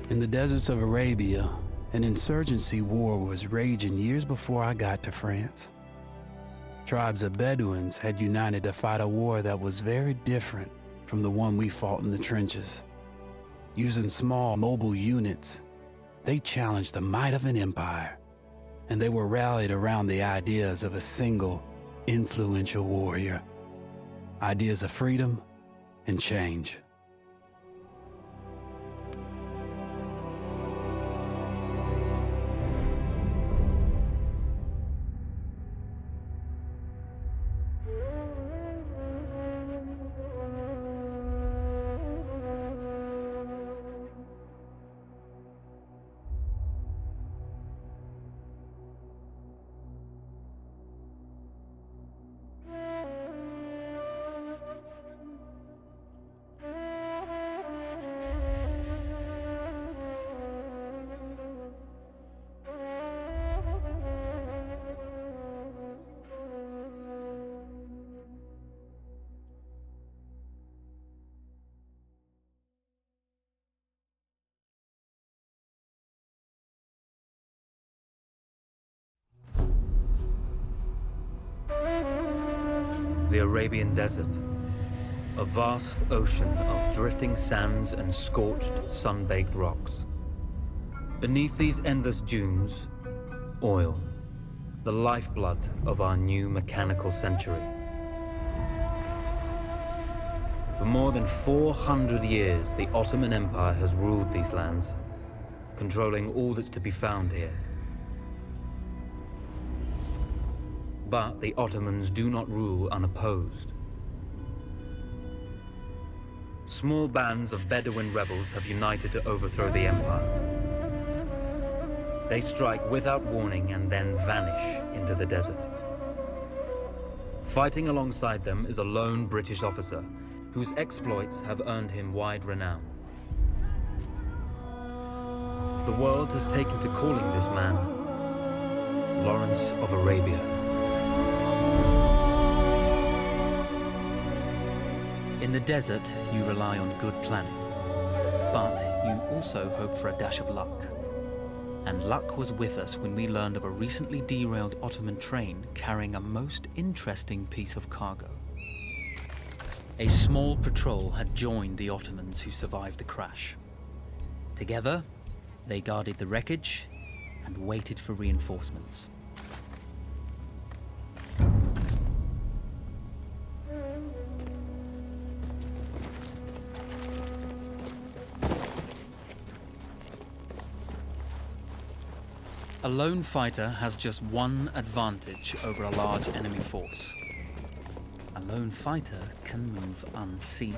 In the deserts of Arabia, an insurgency war was raging years before I got to France. Tribes of Bedouins had united to fight a war that was very different from the one we fought in the trenches. Using small, mobile units, they challenged the might of an empire, and they were rallied around the ideas of a single, influential warrior. Ideas of freedom and change. The Arabian Desert, a vast ocean of drifting sands and scorched, sun-baked rocks. Beneath these endless dunes, oil, the lifeblood of our new mechanical century. For more than 400 years, the Ottoman Empire has ruled these lands, controlling all that's to be found here. But the Ottomans do not rule unopposed. Small bands of Bedouin rebels have united to overthrow the empire. They strike without warning and then vanish into the desert. Fighting alongside them is a lone British officer whose exploits have earned him wide renown. The world has taken to calling this man Lawrence of Arabia. In the desert, you rely on good planning, but you also hope for a dash of luck. And luck was with us when we learned of a recently derailed Ottoman train carrying a most interesting piece of cargo. A small patrol had joined the Ottomans who survived the crash. Together, they guarded the wreckage and waited for reinforcements. A lone fighter has just one advantage over a large enemy force. A lone fighter can move unseen.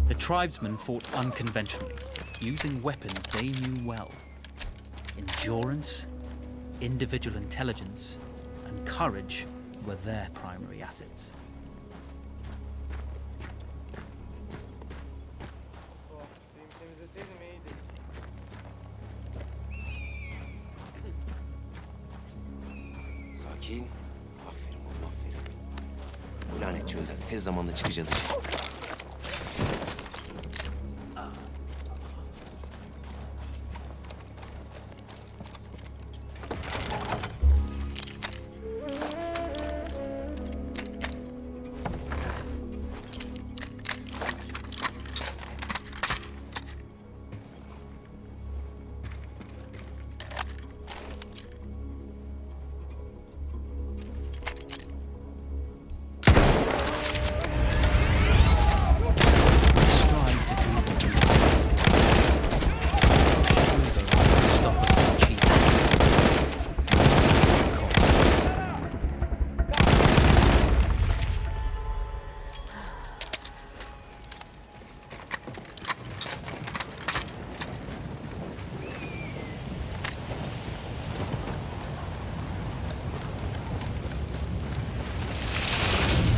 The tribesmen fought unconventionally, using weapons they knew well. Endurance, individual intelligence, and courage were their primary assets. Sakin. Aferin oğlum, aferin. Bu lanetçi özel. Tez zamanda çıkacağız işte.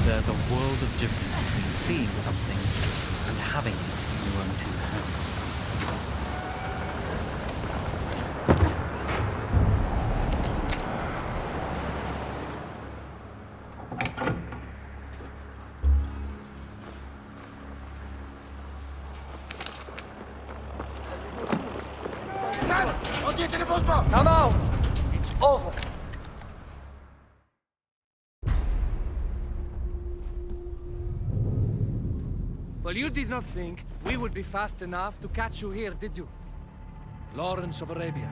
There's a world of difference between seeing something and having it in your own two hands. Now, now! It's over! Well, you did not think we would be fast enough to catch you here, did you? Lawrence of Arabia.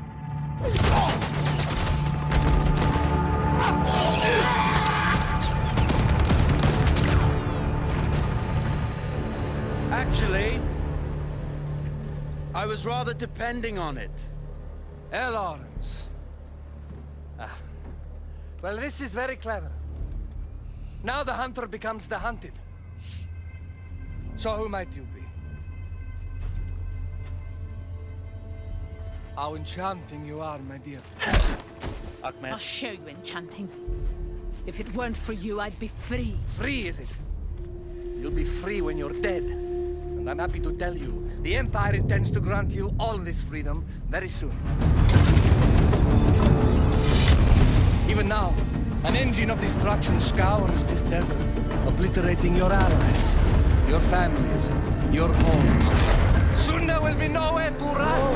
Actually, I was rather depending on it. Lawrence. Well, this is very clever. Now the hunter becomes the hunted. So who might you be? How enchanting you are, my dear. Ahmed. I'll show you enchanting. If it weren't for you, I'd be free. Free, is it? You'll be free when you're dead. And I'm happy to tell you, the Empire intends to grant you all this freedom very soon. Even now, an engine of destruction scours this desert, obliterating your allies, your families, your homes. Soon there will be nowhere to run.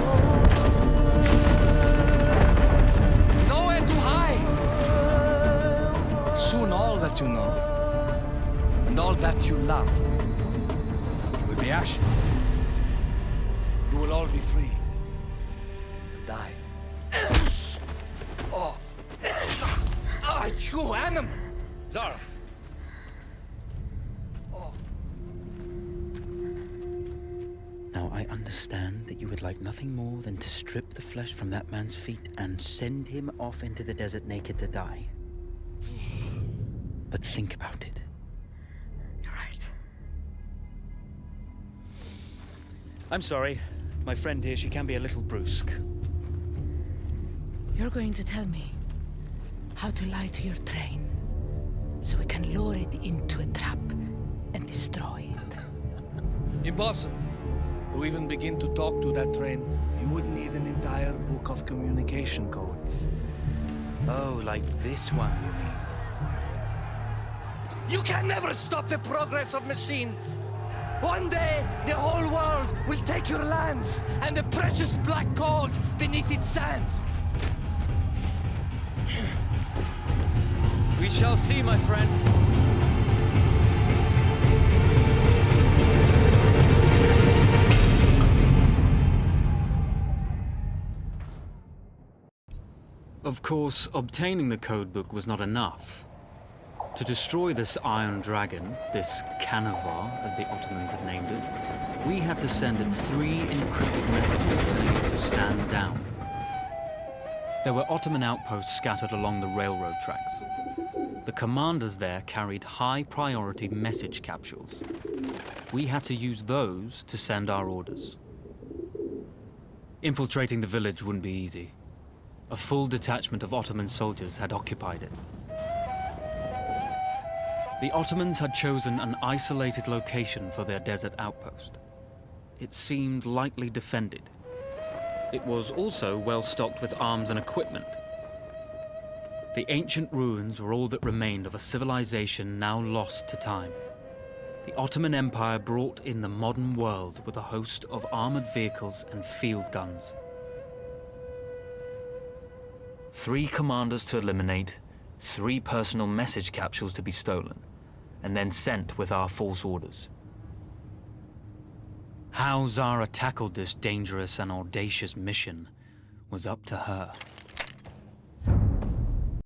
Nowhere to hide. Soon all that you know, and all that you love, will be ashes. You will all be free to die. Oh. Ah, you animal! Zara. Now, I understand that you would like nothing more than to strip the flesh from that man's feet and send him off into the desert naked to die. But think about it. You're right. I'm sorry. My friend here, she can be a little brusque. You're going to tell me how to lie to your train, so we can lure it into a trap and destroy it. Impossible. To even begin to talk to that train, you would need an entire book of communication codes. Oh, like this one, you mean? You can never stop the progress of machines. One day, the whole world will take your lands and the precious black gold beneath its sands. We shall see, my friend. Of course, obtaining the codebook was not enough. To destroy this Iron Dragon, this Canavar, as the Ottomans had named it, we had to send it 3 encrypted messages telling it to stand down. There were Ottoman outposts scattered along the railroad tracks. The commanders there carried high-priority message capsules. We had to use those to send our orders. Infiltrating the village wouldn't be easy. A full detachment of Ottoman soldiers had occupied it. The Ottomans had chosen an isolated location for their desert outpost. It seemed lightly defended. It was also well stocked with arms and equipment. The ancient ruins were all that remained of a civilization now lost to time. The Ottoman Empire brought in the modern world with a host of armored vehicles and field guns. 3 commanders to eliminate, 3 personal message capsules to be stolen, and then sent with our false orders. How Zara tackled this dangerous and audacious mission was up to her.